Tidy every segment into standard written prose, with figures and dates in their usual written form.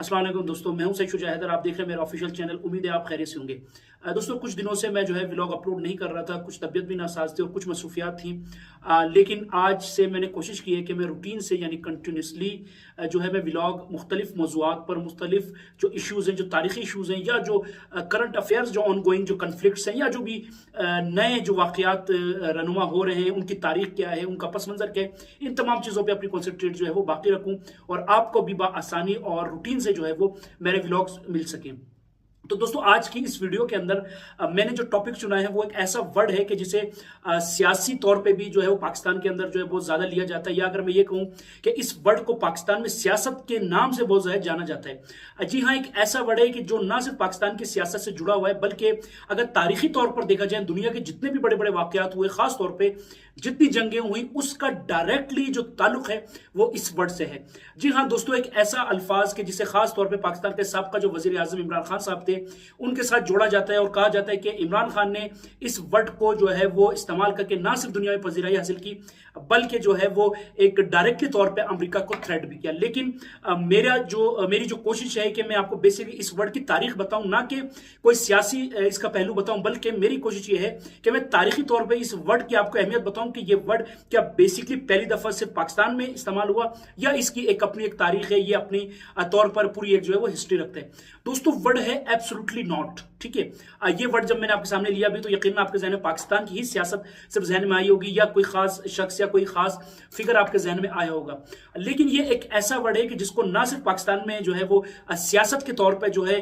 अस्सलाम वालेकुम दोस्तों, मैं हूं सैयद शुजा हैदर। आप देख रहे हैं मेरा ऑफिशियल चैनल। उम्मीद है आप खैरियत से होंगे। दोस्तों, कुछ दिनों से मैं जो है व्लॉग अपलोड नहीं कर रहा था। कुछ तबीयत भी नासाज थी और कुछ मसरूफियात थी। लेकिन आज से मैंने कोशिश की है कि मैं रूटीन से यानी कंटिन्यूसली जो है मैं व्लॉग मुख्तलिफ मौज़ूआत पर, मुख्तलिफ जो इशूज़ हैं, जो तारीख़ी इशूज़ हैं या जो करंट अफेयर्स, जो ऑन गोइंग जो कन्फ्लिक्ट्स हैं या जो भी नए जो वाक़यात रनुमा हो रहे हैं, उनकी तारीख क्या है, उनका पस मंज़र क्या है, इन तमाम चीज़ों पर अपनी कॉन्सेंट्रेट जो है वो बाकी रखूँ और आपको भी आसानी और रूटीन से जो है वो मेरे व्लॉग्स मिल सकें। तो दोस्तों, आज की इस वीडियो के अंदर मैंने जो टॉपिक चुना है वो एक ऐसा वर्ड है कि जिसे सियासी तौर पे भी जो है वो पाकिस्तान के अंदर जो है बहुत ज्यादा लिया जाता है, या अगर मैं ये कहूं कि इस वर्ड को पाकिस्तान में सियासत के नाम से बहुत ज्यादा जाना जाता है। जी हाँ, एक ऐसा वर्ड है कि जो ना सिर्फ पाकिस्तान की सियासत से जुड़ा हुआ है, बल्कि अगर तारीखी तौर पर देखा जाए दुनिया के जितने भी बड़े बड़े वाकयात हुए, खास तौर पर जितनी जंगें हुई, उसका डायरेक्टली जो ताल्लुक है वो इस वर्ड से है। जी हाँ दोस्तों, एक ऐसा अल्फाज के जिसे खास तौर पे पाकिस्तान के साबका जो वजीर आजम इमरान खान साहब थे उनके साथ जोड़ा जाता है और कहा जाता है कि इमरान खान ने इस वर्ड को जो है वो इस्तेमाल करके ना सिर्फ दुनिया में पजीराई हासिल की, बल्कि जो है वो एक डायरेक्टली तौर पे अमेरिका को थ्रेट भी किया। लेकिन मेरी जो कोशिश है कि मैं आपको बेसिकली इस वर्ड की तारीख बताऊं, ना कि कोई सियासी इसका पहलू बताऊं, बल्कि मेरी कोशिश ये है कि मैं तारीखी तौर पर इस वर्ड की आपको अहमियत बताऊं कि ये वर्ड क्या बेसिकली पहली दफा सिर्फ पाकिस्तान में इस्तेमाल हुआ या इसकी अपनी एक तारीख है, ये अपनी तौर पर पूरी एक जो है वो हिस्ट्री रखते हैं। दोस्तों, वर्ड है एब्सोल्युटली नॉट। ठीक है, ये वर्ड जब मैंने आपके सामने लिया भी तो यकीनन आपके जहन में पाकिस्तान की ही सियासत सिर्फ जहन में आई होगी या कोई खास शख्स या कोई खास फिगर आपके जहन में आया होगा। लेकिन ये एक ऐसा वर्ड है कि जिसको ना सिर्फ पाकिस्तान में जो है वो सियासत के तौर पर जो है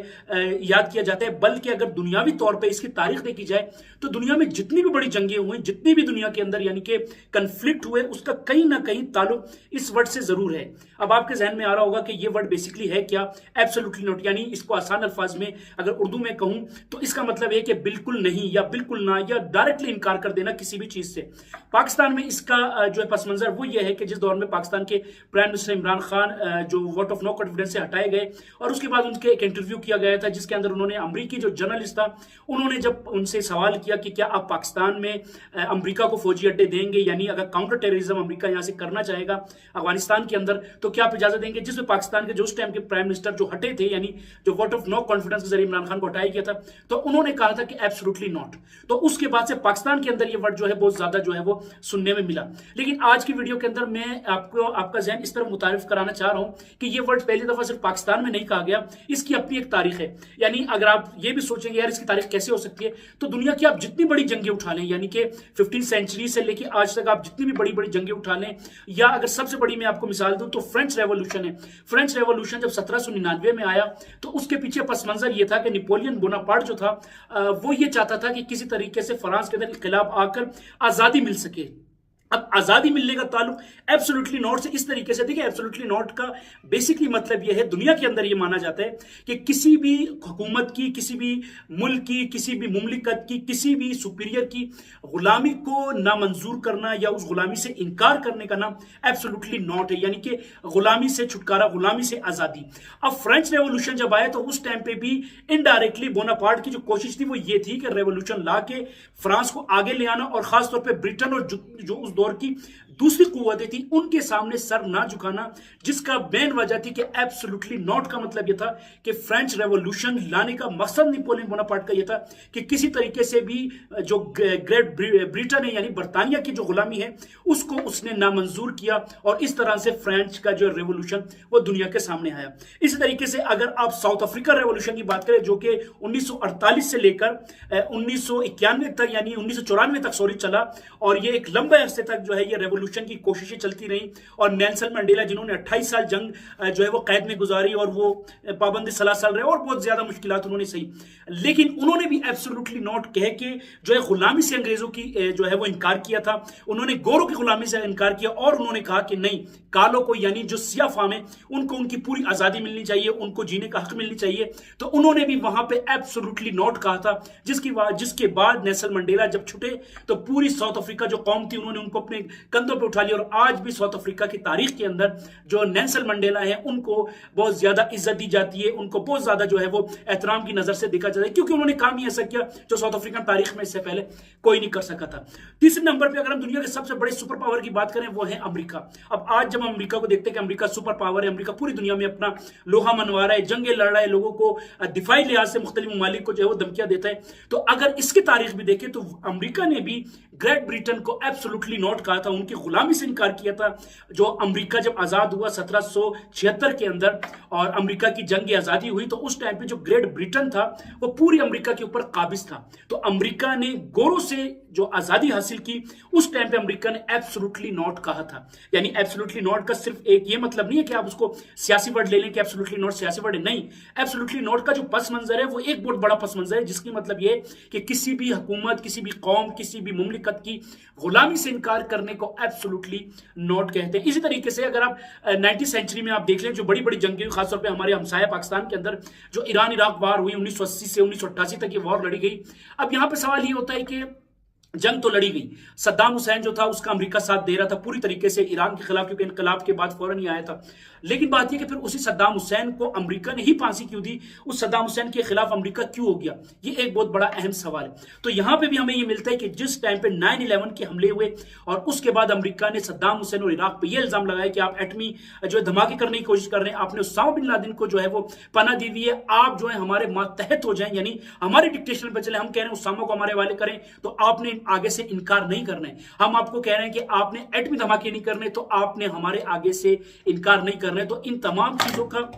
याद किया जाता है, बल्कि अगर दुनियावी तौर पर इसकी तारीख देखी जाए तो दुनिया में जितनी भी बड़ी जंगें हुई, जितनी भी दुनिया के अंदर यानी कि कंफ्लिक्ट हुए, उसका कहीं ना कहीं ताल्लुक इस वर्ड से जरूर है। अब आपके जहन में आ रहा होगा कि ये वर्ड बेसिकली है क्या? Absolutely not. यानी इसको आसान अल्फाज में अगर उर्दू में कहूं तो इसका मतलब है कि बिल्कुल नहीं या बिल्कुल ना या डायरेक्टली इनकार कर देना किसी भी चीज से। पाकिस्तान में इसका जो है पस मंजर वो ये है कि जिस दौर में पाकिस्तान के प्राइम मिनिस्टर इमरान खान जो वोट ऑफ नो कॉन्फिडेंस से हटाए गए और उसके बाद उनके एक इंटरव्यू किया गया था जिसके अंदर उन्होंने अमरीकी जो जर्नलिस्ट था उन्होंने जब उनसे सवाल किया कि क्या आप पाकिस्तान में अमरीका को फौजी अड्डे देंगे, यानी अगर काउंटर टेररिज्म अमरीका यहां से करना चाहेगा अफगानिस्तान के अंदर तो क्या आप इजाजत देंगे, जिसमें पाकिस्तान के जो उस टाइम के प्राइम मिनिस्टर जो हटे थे, यानी जो वोट ऑफ नो कॉन्फिडेंस के जरिए इमरान खान को हटाया गया था, तो उन्होंने कहा था कि एब्सोल्युटली नॉट। तो उसके बाद से पाकिस्तान के अंदर ये वर्ड जो है बहुत ज्यादा जो है वो सुनने में मिला। लेकिन आज की वीडियो के अंदर मैं आपका जहन इस तरह मुतारिफ कराना चाह रहा हूं कि ये वर्ड पहली दफा सिर्फ पाकिस्तान में नहीं कहा गया, इसकी अपनी एक तारीख है। यानी अगर आप ये भी सोचेंगे यार इसकी तारीख कैसे हो सकती है, तो दुनिया की आप जितनी बड़ी जंगें उठा लें, यानी कि 15वीं सेंचुरी से लेकर आज तक आप जितनी भी बड़ी बड़ी जंगें उठा लें, या अगर सबसे बड़ी मैं आपको मिसाल दूं तो फ्रेंच रेवोल्यूशन है। फ्रेंच रेवोल्यूशन जब 1799 में आया तो उसके पीछे पस मंजर ये था कि नेपोलियन बोनापार्ट जो था वो ये चाहता था कि किसी तरीके से फ्रांस के अंदर इनकलाब आकर आजादी मिल सके। अब आजादी मिलने का ताल्लुक एब्सोल्युटली नॉट से इस तरीके से, देखिए एब्सोल्युटली नॉट का बेसिकली मतलब यह है, दुनिया के अंदर यह माना जाता है कि किसी भी हुकूमत की, किसी भी मुल्क की, किसी भी मुमलिकत की, किसी भी सुपीरियर की गुलामी को नामंजूर करना या उस गुलामी से इनकार करने का नाम एब्सोल्युटली नॉट है, यानी कि गुलामी से छुटकारा, गुलामी से आजादी। अब फ्रेंच रेवोल्यूशन जब आया तो उस टाइम पे भी इनडायरेक्टली बोनापार्ट की जो कोशिश थी वो ये थी कि रेवोल्यूशन ला के फ्रांस को आगे ले आना और खासतौर पर ब्रिटेन और जो उस दौर की दूसरी कुव्वतें थी उनके सामने सर ना झुकाना, जिसका मेन वजह थी कि एब्सोल्युटली नॉट का मतलब यह था कि फ्रेंच रेवोल्यूशन लाने का मकसद नेपोलियन बोनापार्ट का यह था कि किसी तरीके से भी जो ग्रेट ब्रिटेन है यानी बर्तानिया की जो गुलामी है उसको उसने नामंजूर किया और इस तरह से फ्रेंच का जो रेवोल्यूशन वो दुनिया के सामने आया। इसी तरीके से अगर आप साउथ अफ्रीका रेवोल्यूशन की बात करें जो कि 1948 से लेकर 1991 तक यानी 1994 तक चला और ये एक लंबे अरसे तक जो है ये रेवोल्यूशन की कोशिशें चलती रही और नेल्सन मंडेला जिन्होंने 28 साल जंग जो है वो कैद में गुजारी और वो पाबंदी सलासल रहे और बहुत ज्यादा मुश्किलात उन्होंने सही, लेकिन उन्होंने भी एब्सोल्युटली नॉट कह के जो है गुलामी से अंग्रेजों की जो है वो इनकार किया था। उन्होंने गोरों की गुलामी से इनकार किया और उन्होंने कहा कि नहीं, कालों को यानी जो सियाह फाम है उनको उनकी पूरी आजादी मिलनी चाहिए, उनको जीने का हक मिलनी चाहिए। तो उन्होंने भी वहां पे एब्सोल्युटली नॉट कहा था, जिसके बाद नेल्सन मंडेला जब छुटे तो पूरी साउथ अफ्रीका जो कौम थी उन्होंने उनको अपने कंधों पे उठा लिया। और आज भी साउथ अफ्रीका की तारीख के अंदर जो नेल्सन मंडेला है उनको बहुत ज्यादा इज्जत दी जाती है, उनको बहुत ज्यादा जो है वो एहतराम की नजर से देखा जाता है, क्योंकि उन्होंने काम ही ऐसा किया जो साउथ अफ्रीकन तारीख में इससे पहले कोई नहीं कर सका था। तीसरे नंबर पे अगर हम दुनिया के सबसे बड़े सुपर पावर की बात करें वो है अमेरिका। अब आज जब हम अमेरिका को देखते हैं कि अमेरिका सुपर पावर है, अमेरिका पूरी दुनिया में अपना लोहा मनवा रहा है, जंगे लड़ रहा है, लोगों को दिफाई लिहाज से मुख्तलिफ ममालिक को जो है वो धमकियां देता है, तो अगर इसकी तारीख भी देखें तो अमेरिका ने भी ग्रेट ब्रिटेन को एब्सोल्युटली नॉट कहा था, उनकी गुलामी से इनकार किया था। जो अमेरिका जब आजाद हुआ 1776 के अंदर और अमेरिका की जंग आजादी हुई, तो उस टाइम पे जो ग्रेट ब्रिटेन था वो पूरी अमेरिका के ऊपर काबिज था। तो अमेरिका ने गौरव से जो आजादी हासिल की, उस टाइम पे अमेरिका ने एब्सोल्युटली नॉट कहा था। यानी एब्सोल्युटली नॉट का सिर्फ एक ये मतलब नहीं है कि आप उसको सियासी वर्ड ले लें कि एब्सोल्युटली नॉट सियासी वर्ड है, नहीं। एब्सोल्युटली नॉट का जो पस मंजर है वो एक बहुत बड़ा पस मंजर है, जिसकी मतलब ये कि किसी भी हुकूमत, किसी भी कौम, किसी भी मुमलिकत की गुलामी से इनकार करने को एब्सोल्युटली नॉट कहते हैं। इसी तरीके से अगर आप 19वीं सेंचुरी में आप देख लें, जो बड़ी बड़ी जंगें हुई, खासतौर पे हमारे हमसाया पाकिस्तान के अंदर जो ईरान इराक वार हुई 1980 से 1988 तक ये वॉर लड़ी गई। अब यहां पे सवाल ये होता है कि जंग तो लड़ी गई, सद्दाम हुसैन जो था उसका अमेरिका साथ दे रहा था पूरी तरीके से ईरान के खिलाफ, क्योंकि इनकलाब के बाद फौरन ही आया था। लेकिन बात यह कि फिर उसी सद्दाम हुसैन को अमेरिका ने ही फांसी क्यों दी, उस सद्दाम हुसैन के खिलाफ अमेरिका क्यों हो गया, ये एक बहुत बड़ा अहम सवाल है। तो यहां पे भी हमें ये मिलता है कि जिस टाइम पे 9/11 के हमले हुए और उसके बाद अमेरिका ने सद्दाम हुसैन और इराक पे ये इल्जाम लगाया कि आप एटमी जो है धमाके करने की कोशिश कर रहे हैं, आपने उसामा बिन लादेन को जो है वो पनाह दी हुई है, आप जो है हमारे मातहत हो जाएं, यानी हमारे डिक्टेशन पर चले, हम कह रहे हैं उसामा को हमारे हवाले करें, तो आपने आगे से इनकार नहीं करना है। हम आपको कह रहे हैं कि आपने एटमी धमाके नहीं करने, तो आपने हमारे आगे से इनकार नहीं करना है। तो इन तमाम चीजों का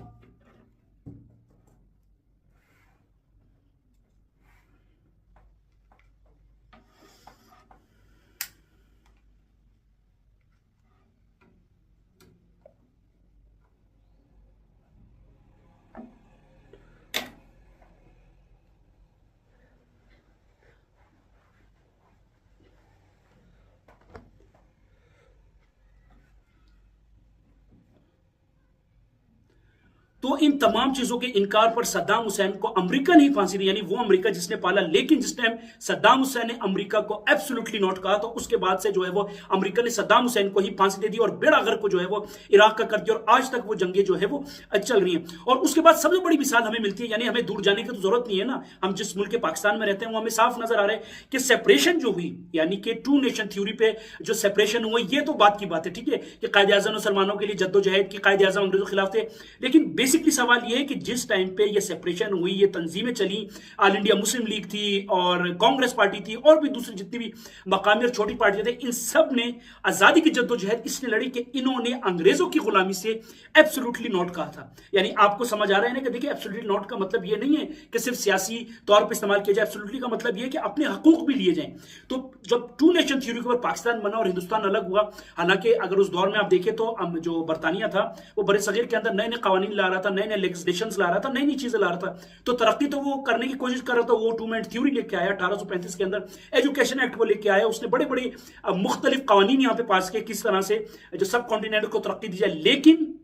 तो इन तमाम चीजों के इनकार पर सद्दाम हुसैन को अमेरिका ने ही फांसी दी, यानी वो अमेरिका जिसने पाला। लेकिन जिस टाइम सद्दाम हुसैन ने अमेरिका को एब्सोल्युटली नॉट कहा, तो उसके बाद से जो है वो अमेरिका ने सद्दाम हुसैन को ही फांसी दे दी और बेड़ा गर्क को जो है वो इराक का कर दिया, और आज तक वो जंगें जो है वो चल रही हैं। और उसके बाद सबसे बड़ी मिसाल हमें मिलती है, यानी हमें दूर जाने की तो जरूरत नहीं है ना, हम जिस मुल्क के पाकिस्तान में रहते हैं वो हमें साफ नजर आ रहा है कि सेपरेशन जो हुई, यानी कि टू नेशन थ्योरी पे जो सेपरेशन हुआ, ये तो बात की बात है, ठीक है, कि कायदे आज़म मुसलमानों के लिए जद्दोजहद की, कायदे आज़म अंग्रेजों के खिलाफ थे। लेकिन बेसिकली सवाल यह है कि जिस टाइम पे ये सेपरेशन हुई, ये तंजीमें चली, ऑल इंडिया मुस्लिम लीग थी और कांग्रेस पार्टी थी और भी दूसरी जितनी भी मकामी और छोटी पार्टियां थे, इन सब ने आजादी की जद्दोजहद इसलिए लड़ी कि इन्होंने अंग्रेजों की गुलामी से एब्सोल्युटली नॉट कहा था। यानी आपको समझ आ रहा है ना कि देखिए एब्सोल्युटली नॉट का मतलब ये नहीं है कि सिर्फ सियासी तौर पर इस्तेमाल किया जाए, एब्सोल्युटली का मतलब ये है कि अपने हकूक भी लिए जाएं। तो जब टू नेशन थ्योरी के ऊपर पाकिस्तान बना और हिंदुस्तान अलग हुआ, हालांकि अगर उस दौर में आप देखें तो जो बरतानिया था वो बड़े सगीर के अंदर नए नए कानून ला रहा था, नए नए लेजिस्लेशंस ला रहा था, नई नई चीजें ला रहा था, तो तरक्की तो वो करने की कोशिश कर रहा था। वो टू नेशन थ्योरी लेके आया 1835 के अंदर, एजुकेशन एक्ट वो लेके आया, उसने बड़े बड़े मुख्तलिफ कानून यहां पे पास किए किस तरह से जो सब कॉन्टिनेंट को तरक्की दी जाए, लेकिन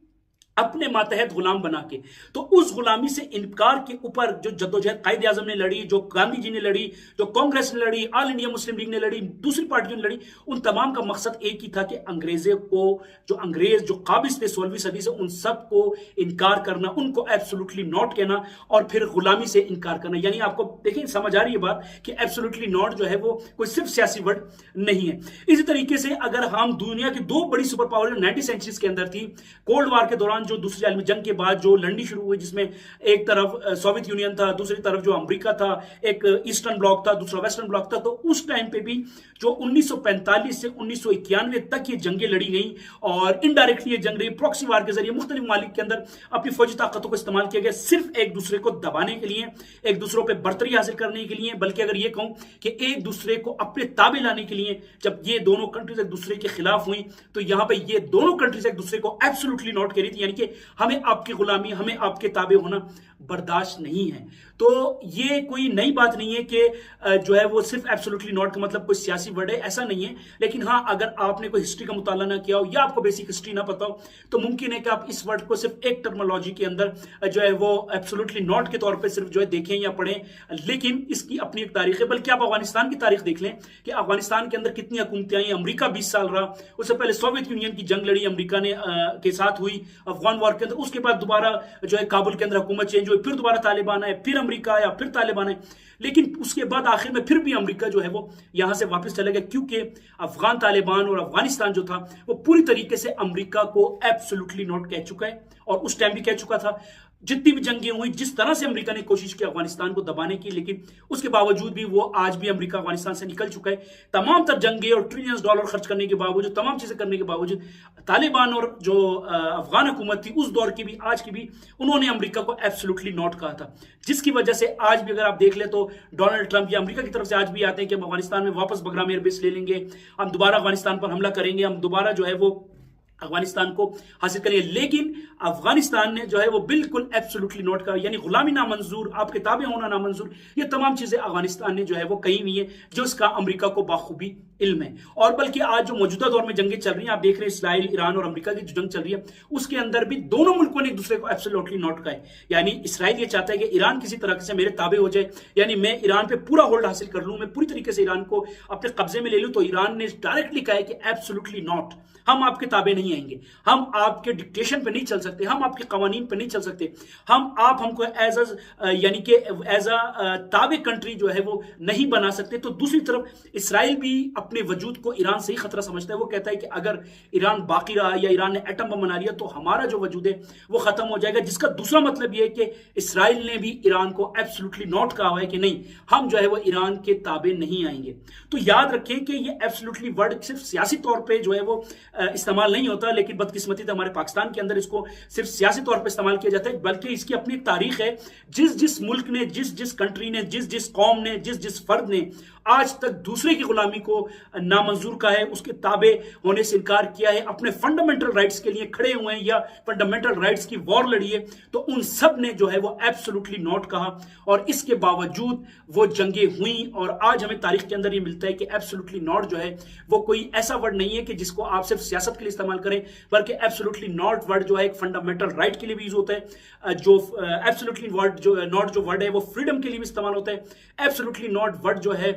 अपने मातहत गुलाम बना के। तो उस गुलामी से इनकार के ऊपर जो जद्दोजहद कायदे आजम ने लड़ी, जो गांधी जी ने लड़ी, जो कांग्रेस ने लड़ी, ऑल इंडिया मुस्लिम लीग ने लड़ी, दूसरी पार्टियों ने लड़ी, उन तमाम का मकसद एक ही था कि अंग्रेजों को, जो अंग्रेज जो काबिज थे 16वीं सदी से, उन सब को इनकार करना, उनको एब्सोल्युटली नॉट कहना और फिर गुलामी से इनकार करना। यानी आपको देखिए समझ आ रही है बात कि एब्सोल्युटली नॉट जो है वो कोई सिर्फ सियासी वर्ड नहीं है। इसी तरीके से अगर हम दुनिया की दो बड़ी सुपर पावर जो 19वीं सेंचुरी के अंदर थी, कोल्ड वार के दौरान जो दूसरी आलमी जंग के बाद जो लड़नी शुरू हुई, जिसमें एक तरफ सोवियत यूनियन था, दूसरी तरफ जो अमेरिका था, एक ईस्टर्न ब्लॉक था, दूसरा वेस्टर्न ब्लॉक था, तो उस टाइम पे भी जो 1945 से 1991 तक ये जंगें लड़ी गई और इनडायरेक्टली ये जंग रही, प्रॉक्सी वार के जरिए मुख्तलिफ ममालिक के अंदर अपनी फौजी ताकतों को इस्तेमाल किया गया, सिर्फ एक दूसरे को दबाने के लिए, एक दूसरों पर बर्तरी हासिल करने के लिए, बल्कि अगर ये कहूं कि एक दूसरे को अपने ताबे लाने के लिए। जब ये दोनों कंट्रीज एक दूसरे के खिलाफ हुई, तो यहां पर ये दोनों कंट्रीज एक दूसरे को एब्सोल्युटली नॉट कह रही थी, यानी कि हमें आपकी गुलामी, हमें आपके ताबे होना बर्दाश्त नहीं है। तो ये कोई नई बात नहीं है कि जो है वो सिर्फ एब्सोल्युटली नॉट का मतलब कोई सियासी वर्ड है, ऐसा नहीं है। लेकिन हाँ, अगर आपने कोई हिस्ट्री का मुताला ना किया हो या आपको बेसिक हिस्ट्री ना पता हो तो मुमकिन है कि आप इस वर्ड को सिर्फ एक टर्मोलॉजी के अंदर जो है वो एब्सोल्युटली नॉट के तौर पे सिर्फ जो है देखें या पढ़ें, लेकिन इसकी अपनी एक तारीख है। बल्कि आप अफगानिस्तान की तारीख देख लें कि अफगानिस्तान के अंदर कितनी हुकूमतें आई। अमेरिका 20 साल रहा, उससे पहले सोवियत यूनियन की जंग लड़ी अमेरिका ने के साथ हुई अफगान वॉर के अंदर। उसके बाद दोबारा जो है काबुल के अंदर हुकूमत चेंज हुई, फिर दोबारा तालिबान आए, फिर अमेरिका आया, फिर तालिबान आए। लेकिन उसके बाद आखिर में फिर भी अमेरिका जो है वो यहां से वापस चला गया, क्योंकि अफगान तालिबान और अफगानिस्तान जो था वो पूरी तरीके से अमेरिका को एब्सोल्युटली नॉट कह चुका है, और उस टाइम भी कह चुका था। जितनी भी जंगें हुई, जिस तरह से अमेरिका ने कोशिश की अफगानिस्तान को दबाने की, लेकिन उसके बावजूद भी वो आज भी अमेरिका अफगानिस्तान से निकल चुका है। तमाम तर जंगें और ट्रिलियंस डॉलर खर्च करने के बावजूद, तमाम चीजें करने के बावजूद, तालिबान और जो अफगान हुकूमत थी उस दौर की भी आज की भी उन्होंने अमेरिका को एब्सोल्युटली नॉट कहा था। जिसकी वजह से आज भी अगर आप देख ले तो डोनाल्ड ट्रंप या अमेरिका की तरफ से आज भी आते हैं कि हम अफगानिस्तान में वापस बगराम एयरबेस ले लेंगे, हम दोबारा अफगानिस्तान पर हमला करेंगे, हम दोबारा जो है वो अफगानिस्तान को हासिल करेंगे। लेकिन अफगानिस्तान ने जो है वो बिल्कुल एब्सोल्युटली नॉट कहा, यानी गुलामी नामंजूर, आपके ताबे होना नामंजूर, ये तमाम चीजें अफगानिस्तान ने जो है वो कही हुई है, जो इसका अमेरिका को बाखूबी इल्म है। और बल्कि आज जो मौजूदा दौर में जंगें चल रही हैं, आप देख रहे हैं इसराइल, ईरान और अमेरिका की जो जंग चल रही है, उसके अंदर भी दोनों मुल्कों ने एक दूसरे को एब्सोल्युटली नॉट कहा है। यानी इसराइल ये चाहता है कि ईरान किसी तरह से मेरे ताबे हो जाए, यानी मैं ईरान पे पूरा होल्ड हासिल कर लूं, मैं पूरी तरीके से ईरान को अपने कब्जे में ले लूं। तो ईरान ने डायरेक्टली कहा है कि एब्सोल्युटली नॉट, हम आपके ताबे नहीं आएंगे, हम आपके डिक्टेशन पे नहीं चल सकते, हम आपके कवानीन पे नहीं चल सकते, आप हमको एज यानी कि एज अ ताबे कंट्री जो है वो नहीं बना सकते। तो दूसरी तरफ इसराइल भी अपने वजूद को ईरान से ही खतरा समझता है। वो कहता है कि अगर ईरान बाकी रहा या ईरान ने एटम बम बना लिया तो हमारा जो वजूद है वो खत्म हो जाएगा। जिसका दूसरा मतलब यह है कि इसराइल ने भी ईरान को एब्सोल्युटली नॉट कहा है कि नहीं, हम जो है वो ईरान के ताबे नहीं आएंगे। तो याद रखें कि ये एब्सोल्युटली वर्ड सिर्फ सियासी तौर पर जो है वो इस्तेमाल नहीं होता, लेकिन बदकिस्मती तो हमारे पाकिस्तान के अंदर इसको सिर्फ सियासी तौर पर इस्तेमाल किया जाता है, बल्कि इसकी अपनी एक तारीख है। जिस जिस मुल्क ने, जिस जिस कंट्री ने, जिस जिस कौम ने, जिस जिस फर्द ने आज तक दूसरे की गुलामी को नामंजूर कहा है, उसके ताबे होने से इनकार किया है, अपने फंडामेंटल राइट्स के लिए खड़े हुए हैं या फंडामेंटल राइट्स की वॉर लड़ी है, तो उन सब ने जो है वो एब्सोल्युटली नॉट कहा। और इसके बावजूद वो जंगें हुई, और आज हमें तारीख के अंदर ये मिलता है कि एब्सोल्युटली नॉट जो है वो कोई ऐसा वर्ड नहीं है कि जिसको आप सिर्फ सियासत के लिए इस्तेमाल करें, बल्कि एब्सोल्युटली नॉट वर्ड जो है एक फंडामेंटल राइट के लिए भी यूज होता है। जो एब्सोल्युटली वर्ड जो नॉट जो वर्ड है वो फ्रीडम के लिए भी इस्तेमाल होता है। एब्सोल्युटली नॉट वर्ड जो है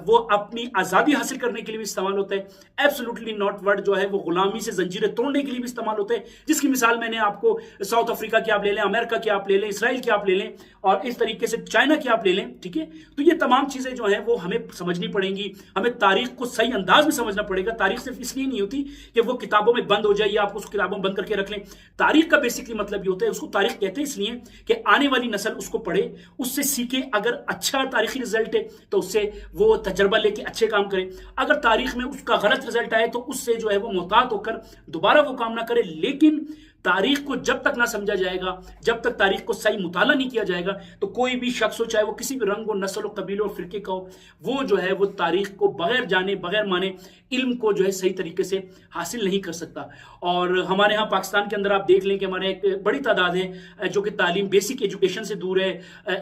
वो अपनी आजादी हासिल करने के लिए भी इस्तेमाल होता है। एब्सोल्युटली नॉट वर्ड जो है वो गुलामी से जंजीरें तोड़ने के लिए भी इस्तेमाल होता है, जिसकी मिसाल मैंने आपको साउथ अफ्रीका की आप ले लें, अमेरिका की आप ले लें, इसराइल की आप ले लें, और इस तरीके से चाइना की आप ले लें। ठीक है, तो ये तमाम चीजें जो है वो हमें समझनी पड़ेंगी, हमें तारीख को सही अंदाज में समझना पड़ेगा। तारीख सिर्फ इसलिए नहीं होती कि वो किताबों में बंद हो जाए या आप उसको किताबों में बंद करके रख लें। तारीख का बेसिकली मतलब ये होता है, उसको तारीख कहते हैं इसलिए कि आने वाली नस्ल उसको पढ़े, उससे सीखे। अगर अच्छा तारीखी रिजल्ट है तो उससे वो तजर्बा लेके अच्छे काम करें, अगर तारीख में उसका गलत रिजल्ट आए तो उससे जो है वो मोहतात होकर दोबारा वो काम ना करे। लेकिन तारीख को जब तक ना समझा जाएगा, जब तक तारीख को सही मुताला नहीं किया जाएगा, तो कोई भी शख्स हो, चाहे वो किसी भी रंग हो, नस्ल हो, कबीले और फिरके का हो, वो जो है वो तारीख को बगैर जाने, बगैर माने इल्म को जो है सही तरीके से हासिल नहीं कर सकता। और हमारे यहाँ पाकिस्तान के अंदर आप देख लें कि हमारे एक बड़ी तादाद है जो कि तालीम, बेसिक एजुकेशन से दूर है,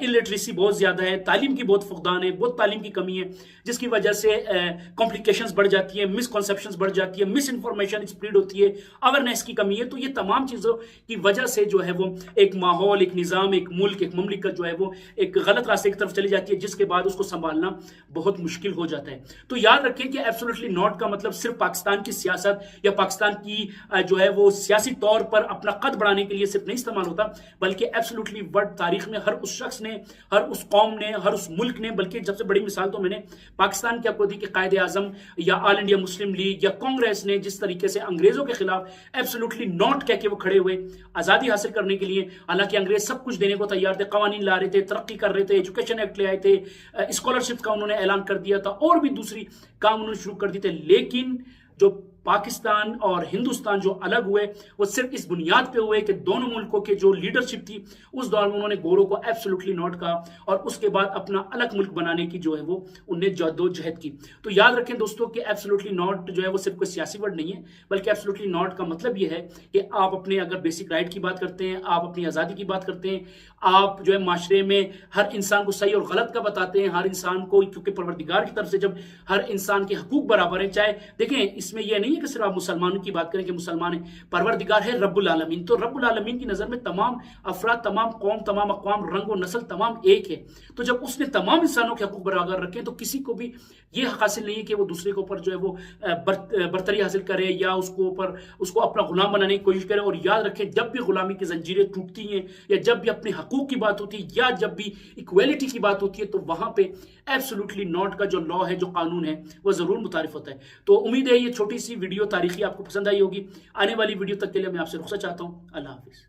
इलिटरेसी बहुत ज़्यादा है, तालीम की बहुत फुकदान है, बहुत तालीम की कमी है, जिसकी वजह से कॉम्प्लिकेशंस बढ़ जाती है, मिसकॉन्सेप्शंस बढ़ जाती है, मिस इन्फॉर्मेशन स्प्रेड होती है, अवेयरनेस की कमी है। तो ये तमाम चीज़ों की वजह से जो है वो एक माहौल, एक निज़ाम, एक मुल्क, एक ममलिकत जो है वो एक गलत रास्ते की तरफ चली जाती है, जिसके बाद उसको संभालना बहुत मुश्किल हो जाता है। तो याद रखें कि एब्सोल्युटली नॉट का मतलब सिर्फ पाकिस्तान की सियासत या पाकिस्तान की जो है वो सियासी तौर पर अपना कद बढ़ाने के लिए सिर्फ नहीं इस्तेमाल होता, बल्कि एब्सोल्युटली वर्ड तारीख में हर उस शख्स ने, हर उस कौम ने, हर उस मुल्क ने, बल्कि सबसे बड़ी मिसाल तो मैंने पाकिस्तान की आपको दी कि कायदे आजम या ऑल इंडिया मुस्लिम लीग या कांग्रेस ने जिस तरीके से अंग्रेजों के खिलाफ एब्सोल्युटली नॉट कह के वो खड़े हुए आजादी हासिल करने के लिए। हालांकि अंग्रेज सब कुछ देने को तैयार थे, कवानीन ला रहे थे, तरक्की कर रहे थे, एजुकेशन एक्ट ले आए थे, स्कॉलरशिप का उन्होंने ऐलान कर दिया था, और भी दूसरी काम उन्होंने शुरू कर दिए थे। लेकिन जो पाकिस्तान और हिंदुस्तान जो अलग हुए वो सिर्फ इस बुनियाद पे हुए कि दोनों मुल्कों के जो लीडरशिप थी उस दौर में उन्होंने गोरों को एब्सोल्युटली नॉट कहा और उसके बाद अपना अलग मुल्क बनाने की जो है वो उन्हें जद्दोजहद की। तो याद रखें दोस्तों कि एब्सोल्युटली नॉट जो है वो सिर्फ कोई सियासी वर्ड नहीं है, बल्कि एब्सोल्युटली नॉट का मतलब ये है कि आप अपने अगर बेसिक राइट की बात करते हैं, आप अपनी आज़ादी की बात करते हैं, आप जो है माशरे में हर इंसान को सही और गलत का बताते हैं, हर इंसान को, क्योंकि परवरदिगार की तरफ से जब हर इंसान के हकूक बराबर है, चाहे देखें इसमें यह नहीं है कि सिर्फ आप मुसलमानों की बात करें कि मुसलमान है, परवरदिगार है रब्बुल आलमीन, तो रब्बुल आलमीन की नजर में तमाम अफराद, तमाम कौम, तमाम अक़वाम, रंग और नस्ल तमाम एक है। तो जब उसने तमाम इंसानों के हकूक बराबर रखे तो किसी को भी यह हक हासिल नहीं है कि वो दूसरे के ऊपर जो है वो बर्तरी हासिल करे या उसको अपना गुलाम बनाने की कोशिश करे। और याद रखें जब भी गुलामी की जंजीरें टूटती हैं या जब भी अपने हकूक की बात होती है या जब भी इक्वालिटी की बात होती है तो वहां पे एब्सोल्युटली नॉट का जो लॉ है, जो कानून है, वो जरूर मुतारिफ होता है। तो उम्मीद है ये छोटी सी वीडियो तारीखी आपको पसंद आई होगी। आने वाली वीडियो तक के लिए मैं आपसे रुखसत चाहता हूं। अल्लाह हाफिज।